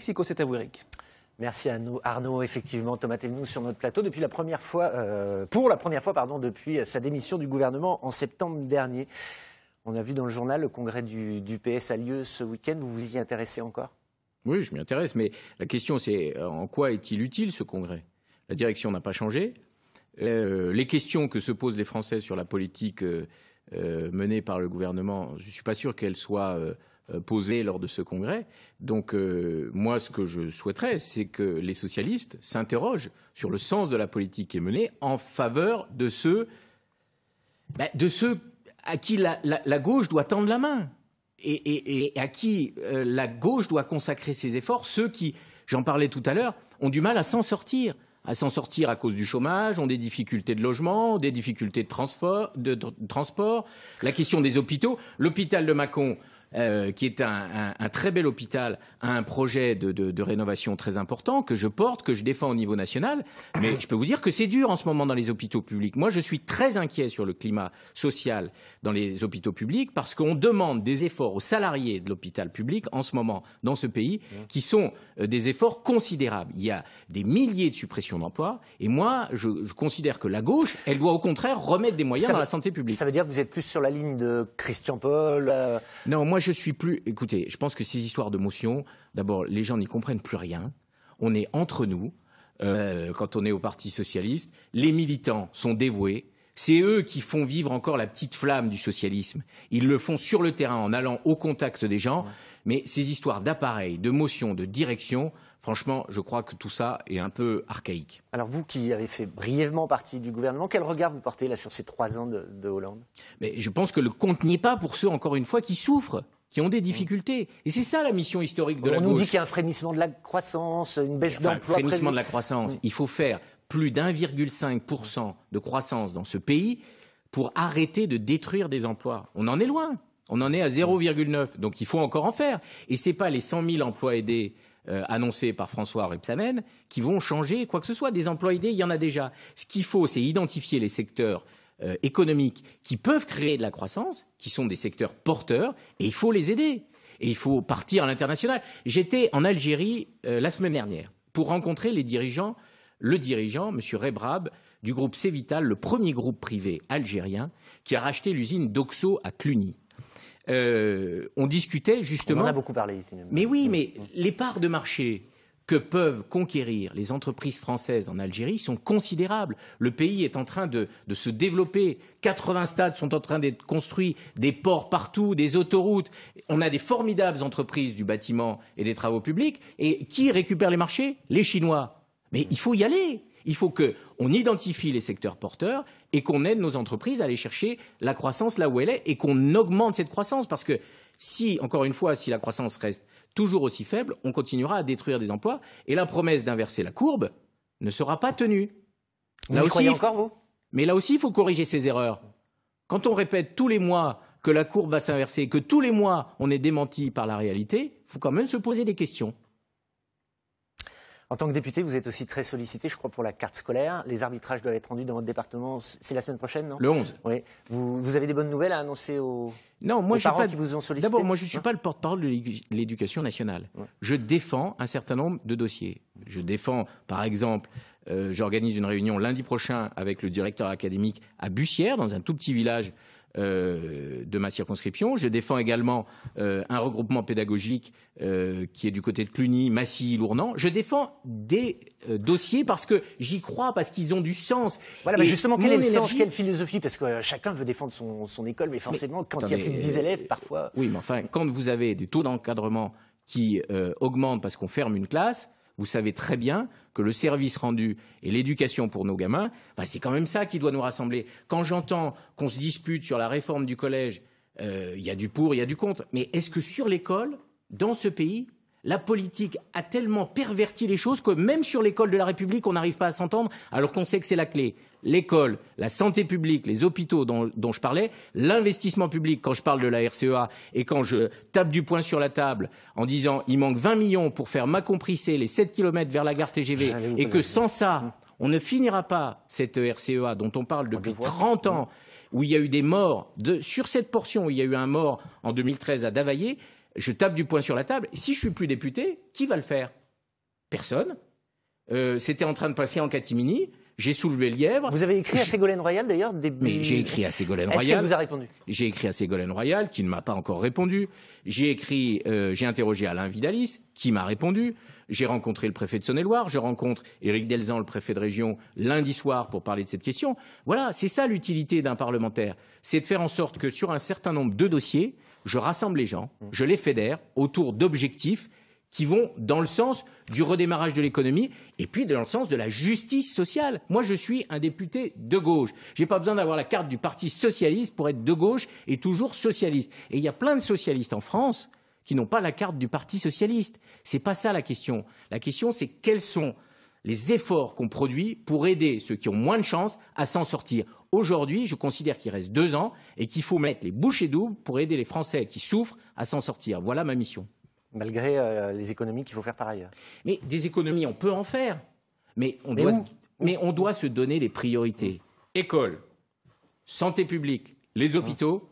Mexico. C'est à vous, Eric. Merci Arnaud. Effectivement, Thomas Thévenoud sur notre plateau pour la première fois, depuis sa démission du gouvernement en septembre dernier. On a vu dans le journal, le congrès du PS a lieu ce week-end. Vous vous y intéressez encore ? Oui, je m'y intéresse, mais la question c'est en quoi est-il utile ce congrès ? La direction n'a pas changé. Les questions que se posent les Français sur la politique menée par le gouvernement, je ne suis pas sûr qu'elles soient posées lors de ce congrès. Donc moi, ce que je souhaiterais, c'est que les socialistes s'interrogent sur le sens de la politique qui est menée en faveur de ceux à qui la gauche doit tendre la main et à qui la gauche doit consacrer ses efforts, ceux qui, j'en parlais tout à l'heure, ont du mal à s'en sortir à cause du chômage, ont des difficultés de logement, des difficultés de transport, la question des hôpitaux. L'hôpital de Mâcon, qui est un très bel hôpital, a un projet de rénovation très important que je porte, que je défends au niveau national. Mais je peux vous dire que c'est dur en ce moment dans les hôpitaux publics. Moi, je suis très inquiet sur le climat social dans les hôpitaux publics parce qu'on demande des efforts aux salariés de l'hôpital public en ce moment dans ce pays qui sont des efforts considérables. Il y a des milliers de suppressions d'emplois et moi, je considère que la gauche, elle doit au contraire remettre des moyens dans la santé publique. Ça veut dire que vous êtes plus sur la ligne de Christian Paul Non, moi je suis plus... Écoutez, je pense que ces histoires de motion, d'abord, les gens n'y comprennent plus rien. On est entre nous, quand on est au Parti socialiste. Les militants sont dévoués. C'est eux qui font vivre encore la petite flamme du socialisme. Ils le font sur le terrain en allant au contact des gens. Mais ces histoires d'appareil, de motion, de direction, franchement, je crois que tout ça est un peu archaïque. Alors vous qui avez fait brièvement partie du gouvernement, quel regard vous portez là sur ces 3 ans de Hollande ? Mais je pense que le compte n'y est pas pour ceux, encore une fois, qui souffrent, qui ont des difficultés. Et c'est ça la mission historique de la gauche. On nous dit qu'il y a un frémissement de la croissance, une baisse d'emploi. Un frémissement de la croissance. Il faut faire plus d'1,5% de croissance dans ce pays pour arrêter de détruire des emplois. On en est loin. On en est à 0,9. Donc il faut encore en faire. Et ce n'est pas les 100 000 emplois aidés annoncés par François Rebsamen qui vont changer quoi que ce soit. Des emplois aidés, il y en a déjà. Ce qu'il faut, c'est identifier les secteurs économiques qui peuvent créer de la croissance, qui sont des secteurs porteurs, et il faut les aider. Et il faut partir à l'international. J'étais en Algérie la semaine dernière pour rencontrer le dirigeant, M. Rebrab, du groupe Cévital, le premier groupe privé algérien qui a racheté l'usine d'Oxo à Cluny. On discutait justement... On en a beaucoup parlé ici. Mais oui, mais les parts de marché que peuvent conquérir les entreprises françaises en Algérie sont considérables. Le pays est en train de se développer. 80 stades sont en train d'être construits, des ports partout, des autoroutes. On a des formidables entreprises du bâtiment et des travaux publics. Et qui récupère les marchés ? Les Chinois. Mais il faut y aller. Il faut qu'on identifie les secteurs porteurs et qu'on aide nos entreprises à aller chercher la croissance là où elle est et qu'on augmente cette croissance. Parce que si, encore une fois, si la croissance reste toujours aussi faible, on continuera à détruire des emplois et la promesse d'inverser la courbe ne sera pas tenue. Vous y croyez encore, vous ? Mais là aussi, il faut corriger ces erreurs. Quand on répète tous les mois que la courbe va s'inverser, que tous les mois on est démenti par la réalité, il faut quand même se poser des questions. En tant que député, vous êtes aussi très sollicité, je crois, pour la carte scolaire. Les arbitrages doivent être rendus dans votre département. C'est la semaine prochaine, non ? Le 11. Oui. Vous avez des bonnes nouvelles à annoncer aux parents qui vous ont sollicité ? D'abord, moi, je ne suis pas le porte-parole de l'éducation nationale. Ouais. Je défends un certain nombre de dossiers. Je défends, par exemple, j'organise une réunion lundi prochain avec le directeur académique à Bussière, dans un tout petit village de ma circonscription. Je défends également un regroupement pédagogique qui est du côté de Cluny, Massy, Lournan. Je défends des dossiers parce que j'y crois, parce qu'ils ont du sens. Voilà, mais justement, quel est le sens, quelle philosophie ? Parce que chacun veut défendre son école, mais forcément, quand il y a plus de 10 élèves, parfois... Oui, mais enfin, quand vous avez des taux d'encadrement qui augmentent parce qu'on ferme une classe, vous savez très bien que le service rendu et l'éducation pour nos gamins, c'est quand même ça qui doit nous rassembler. Quand j'entends qu'on se dispute sur la réforme du collège, il y a du pour, il y a du contre. Mais est-ce que sur l'école, dans ce pays, la politique a tellement perverti les choses que même sur l'école de la République, on n'arrive pas à s'entendre alors qu'on sait que c'est la clé. L'école, la santé publique, les hôpitaux dont je parlais, l'investissement public quand je parle de la RCEA et quand je tape du poing sur la table en disant il manque 20 millions pour faire Mâcon-Prissé, les 7 km vers la gare TGV et que sans ça, on ne finira pas cette RCEA dont on parle depuis 30 ans où il y a eu des morts sur cette portion où il y a eu un mort en 2013 à Davaillé. Je tape du poing sur la table. Si je suis plus député, qui va le faire? Personne. C'était en train de passer en catimini. J'ai soulevé le lièvre. Vous avez écrit à Ségolène Royal d'ailleurs Mais j'ai écrit à Ségolène Royal. Est-ce qu'elle vous a répondu? J'ai écrit à Ségolène Royal, qui ne m'a pas encore répondu. J'ai interrogé Alain Vidalis, qui m'a répondu. J'ai rencontré le préfet de Saône-et-Loire. Je rencontre Éric Delzan, le préfet de région, lundi soir pour parler de cette question. Voilà, c'est ça l'utilité d'un parlementaire. C'est de faire en sorte que sur un certain nombre de dossiers, je rassemble les gens, je les fédère autour d'objectifs qui vont dans le sens du redémarrage de l'économie et puis dans le sens de la justice sociale. Moi, je suis un député de gauche. J'ai pas besoin d'avoir la carte du Parti socialiste pour être de gauche et toujours socialiste. Et il y a plein de socialistes en France qui n'ont pas la carte du Parti socialiste. C'est pas ça la question. La question, c'est quels sont les efforts qu'on produit pour aider ceux qui ont moins de chances à s'en sortir. Aujourd'hui, je considère qu'il reste 2 ans et qu'il faut mettre les bouchées doubles pour aider les Français qui souffrent à s'en sortir. Voilà ma mission. Malgré les économies qu'il faut faire par ailleurs. Mais des économies, on peut en faire. Mais on doit se donner des priorités. École, santé publique, les hôpitaux,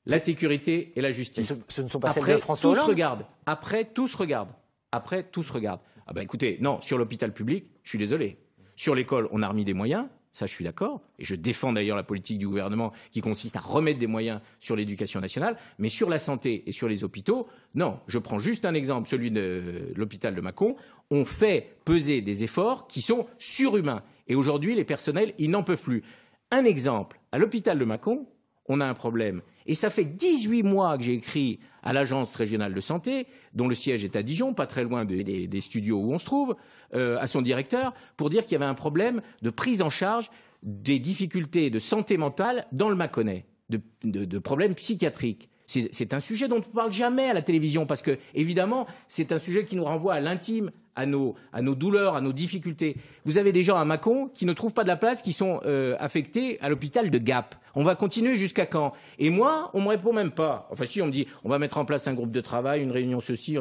la sécurité et la justice. Ce ne sont pas celles de François Hollande. Après, tous regardent. Ah ben écoutez, non, sur l'hôpital public, je suis désolé. Sur l'école, on a remis des moyens. Ça, je suis d'accord. Et je défends d'ailleurs la politique du gouvernement qui consiste à remettre des moyens sur l'éducation nationale. Mais sur la santé et sur les hôpitaux, non. Je prends juste un exemple, celui de l'hôpital de Mâcon. On fait peser des efforts qui sont surhumains. Et aujourd'hui, les personnels, ils n'en peuvent plus. Un exemple, à l'hôpital de Mâcon, on a un problème. Et ça fait 18 mois que j'ai écrit à l'agence régionale de santé, dont le siège est à Dijon, pas très loin des studios où on se trouve, à son directeur, pour dire qu'il y avait un problème de prise en charge des difficultés de santé mentale dans le Mâconnais, de problèmes psychiatriques. C'est un sujet dont on ne parle jamais à la télévision, parce que, évidemment, c'est un sujet qui nous renvoie à l'intime, à nos douleurs, à nos difficultés. Vous avez des gens à Mâcon qui ne trouvent pas de la place, qui sont affectés à l'hôpital de Gap. On va continuer jusqu'à quand? Et moi, on me répond même pas. Enfin si, on me dit, on va mettre en place un groupe de travail, une réunion ceci.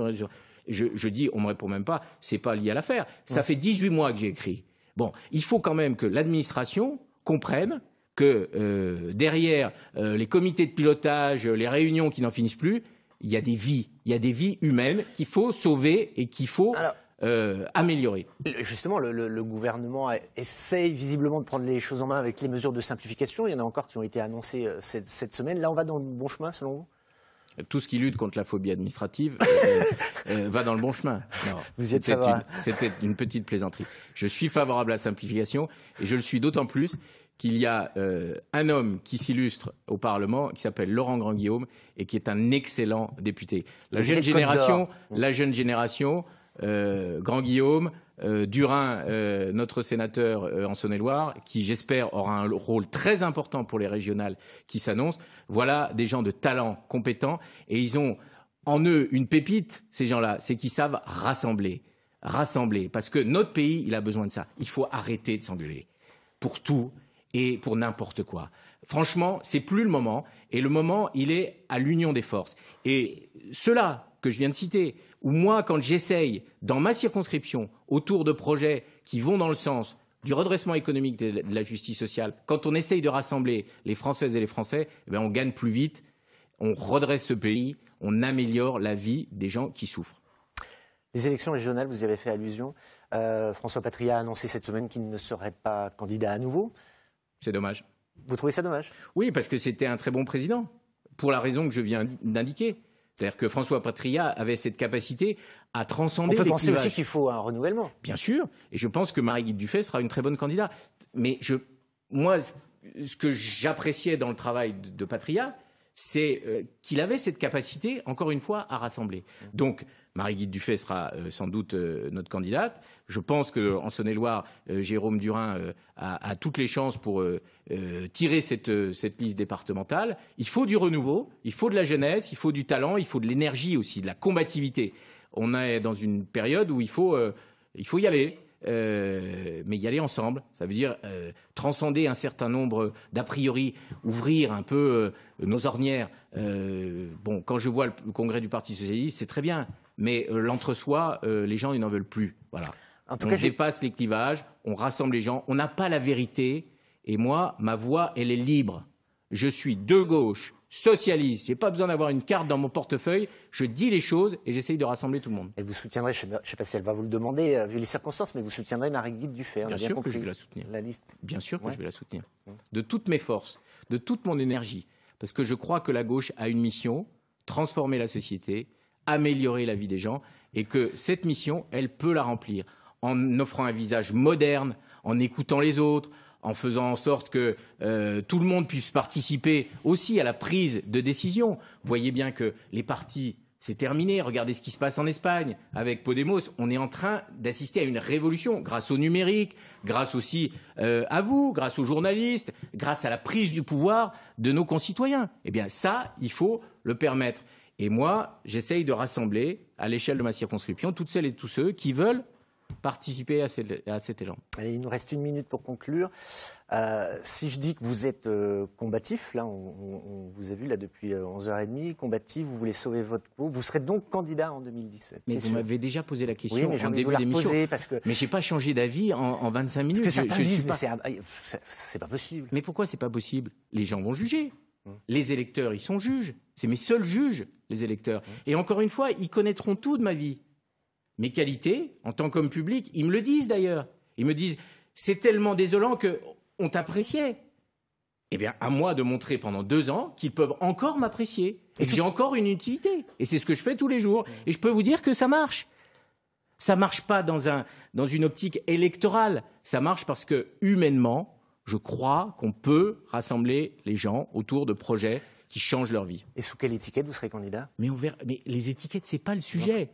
Je dis, on me répond même pas. C'est pas lié à l'affaire. Ça fait 18 mois que j'ai écrit. Bon, il faut quand même que l'administration comprenne que derrière les comités de pilotage, les réunions qui n'en finissent plus, il y a des vies humaines qu'il faut sauver et qu'il faut améliorer. Justement, le gouvernement essaye visiblement de prendre les choses en main avec les mesures de simplification. Il y en a encore qui ont été annoncées cette semaine. Là, on va dans le bon chemin, selon vous? Tout ce qui lutte contre la phobie administrative va dans le bon chemin. Vous y êtes favorable? C'était une petite plaisanterie. Je suis favorable à la simplification et je le suis d'autant plus qu'il y a un homme qui s'illustre au Parlement, qui s'appelle Laurent Grandguillaume et qui est un excellent député. La jeune génération, Grandguillaume, Durin, notre sénateur en Saône-et-Loire, qui j'espère aura un rôle très important pour les régionales qui s'annoncent. Voilà des gens de talent, compétents, et ils ont en eux une pépite, ces gens-là, c'est qu'ils savent rassembler, parce que notre pays, il a besoin de ça. Il faut arrêter de s'engueuler pour tout et pour n'importe quoi. Franchement, c'est plus le moment, et le moment, il est à l'union des forces. Et ceux-là que je viens de citer, ou moi, quand j'essaye, dans ma circonscription, autour de projets qui vont dans le sens du redressement économique de la justice sociale, quand on essaye de rassembler les Françaises et les Français, on gagne plus vite, on redresse ce pays, on améliore la vie des gens qui souffrent. Les élections régionales, vous y avez fait allusion. François Patriat a annoncé cette semaine qu'il ne serait pas candidat à nouveau. C'est dommage. Vous trouvez ça dommage? Oui, parce que c'était un très bon président, pour la raison que je viens d'indiquer. C'est-à-dire que François Patriat avait cette capacité à transcender les clivages. On peut penser aussi qu'il faut un renouvellement. Bien sûr, et je pense que Marie-Guilde Dufay sera une très bonne candidate. Mais moi, ce que j'appréciais dans le travail de Patriat, c'est qu'il avait cette capacité, encore une fois, à rassembler. Donc, Marie-Guilde Dufay sera sans doute notre candidate. Je pense qu'en Saône-et-Loire, Jérôme Durin a toutes les chances pour tirer cette liste départementale. Il faut du renouveau, il faut de la jeunesse, il faut du talent, il faut de l'énergie aussi, de la combativité. On est dans une période où il faut y aller. Mais y aller ensemble, ça veut dire transcender un certain nombre d'a priori, ouvrir un peu nos ornières. Quand je vois le congrès du Parti socialiste, c'est très bien, mais l'entre-soi, les gens ils n'en veulent plus. Voilà. On dépasse les clivages, on rassemble les gens, on n'a pas la vérité, et moi, ma voix, elle est libre. Je suis de gauche socialiste. J'ai pas besoin d'avoir une carte dans mon portefeuille. Je dis les choses et j'essaye de rassembler tout le monde. Et vous soutiendrez, je ne sais pas si elle va vous le demander vu les circonstances, mais vous soutiendrez Marie-Guilde Dufay. Bien sûr que je vais la soutenir. La liste. Bien sûr que je vais la soutenir. De toutes mes forces, de toute mon énergie. Parce que je crois que la gauche a une mission, transformer la société, améliorer la vie des gens, et que cette mission, elle peut la remplir en offrant un visage moderne, en écoutant les autres, en faisant en sorte que tout le monde puisse participer aussi à la prise de décision. Vous voyez bien que les partis, c'est terminé. Regardez ce qui se passe en Espagne avec Podemos. On est en train d'assister à une révolution grâce au numérique, grâce aussi à vous, grâce aux journalistes, grâce à la prise du pouvoir de nos concitoyens. Eh bien ça, il faut le permettre. Et moi, j'essaye de rassembler à l'échelle de ma circonscription toutes celles et tous ceux qui veulent participer à cet élan. Allez, il nous reste 1 minute pour conclure. Si je dis que vous êtes combatif, là, on vous a vu là depuis 11h30, combatif, vous voulez sauver votre peau, vous serez donc candiat en 2017. Mais vous m'avez déjà posé la question en début d'émission. Que... Mais j'ai pas changé d'avis en 25 minutes. Parce que certains disent, mais c'est pas possible. Mais pourquoi c'est pas possible? Les gens vont juger. Les électeurs, ils sont juges. C'est mes seuls juges, les électeurs. Et encore une fois, ils connaîtront tout de ma vie. Mes qualités, en tant qu'homme public, ils me le disent d'ailleurs. Ils me disent, c'est tellement désolant qu'on t'appréciait. Eh bien, à moi de montrer pendant 2 ans qu'ils peuvent encore m'apprécier. Et que j'ai encore une utilité. Et c'est ce que je fais tous les jours. Et je peux vous dire que ça marche. Ça marche pas dans une optique électorale. Ça marche parce que, humainement, je crois qu'on peut rassembler les gens autour de projets qui changent leur vie. Et sous quelle étiquette vous serez candidat? Mais les étiquettes, c'est pas le sujet.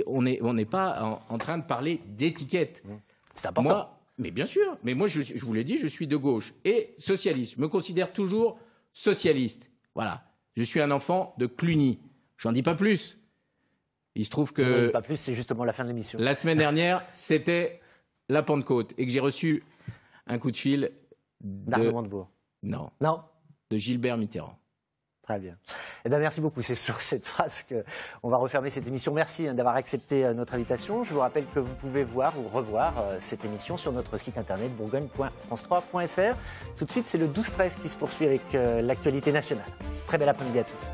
On n'est pas en train de parler d'étiquette. C'est important. Mais bien sûr. Mais moi, je vous l'ai dit, je suis de gauche et socialiste. Je me considère toujours socialiste. Voilà. Je suis un enfant de Cluny. J'en dis pas plus. Il se trouve que... Pas plus, c'est justement la fin de l'émission. La semaine dernière, c'était la Pentecôte et que j'ai reçu un coup de fil d'Arnaud Montebourg. Non. De Gilbert Mitterrand. Très bien. Eh bien, merci beaucoup. C'est sur cette phrase qu'on va refermer cette émission. Merci d'avoir accepté notre invitation. Je vous rappelle que vous pouvez voir ou revoir cette émission sur notre site internet bourgogne.france3.fr. Tout de suite, c'est le 12-13 qui se poursuit avec l'actualité nationale. Très bel après-midi à tous.